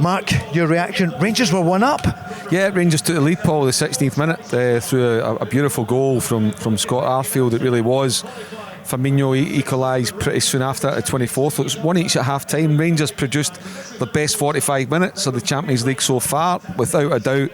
Mark, your reaction? Rangers were 1 up. Yeah, Rangers took the lead, Paul, the 16th minute through a beautiful goal from Scott Arfield. It really was. Firmino equalised pretty soon after at the 24th. It was one each at half time. Rangers produced the best 45 minutes of the Champions League so far, without a doubt,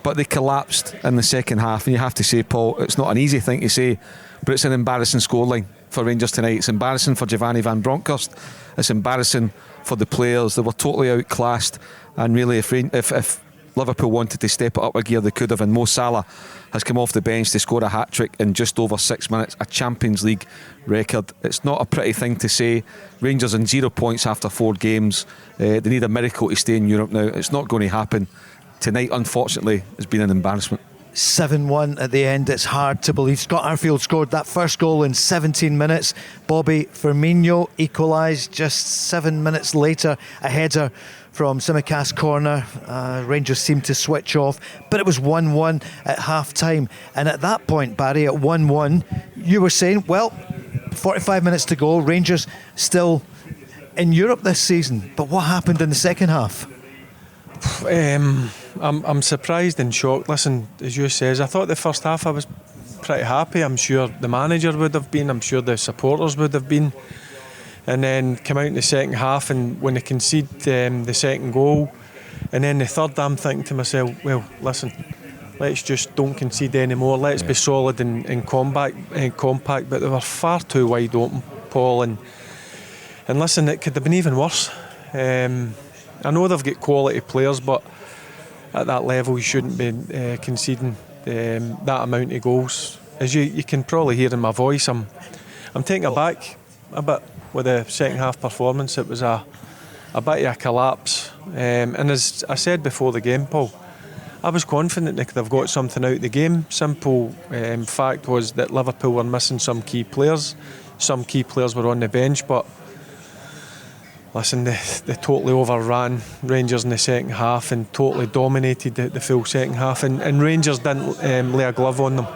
but they collapsed in the second half. And you have to say, Paul, it's not an easy thing to say, but it's an embarrassing scoreline for Rangers tonight. It's embarrassing for Giovanni Van Bronckhorst. It's embarrassing for the players. They were totally outclassed, and really if Liverpool wanted to step it up a gear, they could have. And Mo Salah has come off the bench to score a hat-trick in just over 6 minutes, a Champions League record. It's not a pretty thing to say. Rangers on 0 points after 4 games. They need a miracle to stay in Europe now. It's not going to happen. Tonight, unfortunately, has been an embarrassment. 7-1 at the end. It's hard to believe. Scott Arfield scored that first goal in 17 minutes. Bobby Firmino equalised just 7 minutes later. A header from Simicast corner. Rangers seemed to switch off, but it was 1-1 at half time. And at that point, Barry, at 1-1, you were saying, well, 45 minutes to go, Rangers still in Europe this season. But what happened in the second half? I'm surprised and shocked. Listen, as you says, I thought the first half I was pretty happy. I'm sure the manager would have been. I'm sure the supporters would have been. And then come out in the second half, and when they concede the second goal, and then the third, I'm thinking to myself, well, listen, let's just don't concede anymore. Let's be solid and compact. But they were far too wide open, Paul. And listen, it could have been even worse. I know they've got quality players, but at that level you shouldn't be conceding that amount of goals. As you can probably hear in my voice, I'm taken aback a bit with the second half performance. It was a bit of a collapse, and as I said before the game, Paul, I was confident they could have got something out of the game. Simple fact was that Liverpool were missing some key players. Some key players were on the bench, but listen, they totally overran Rangers in the second half and totally dominated the full second half, and Rangers didn't lay a glove on them.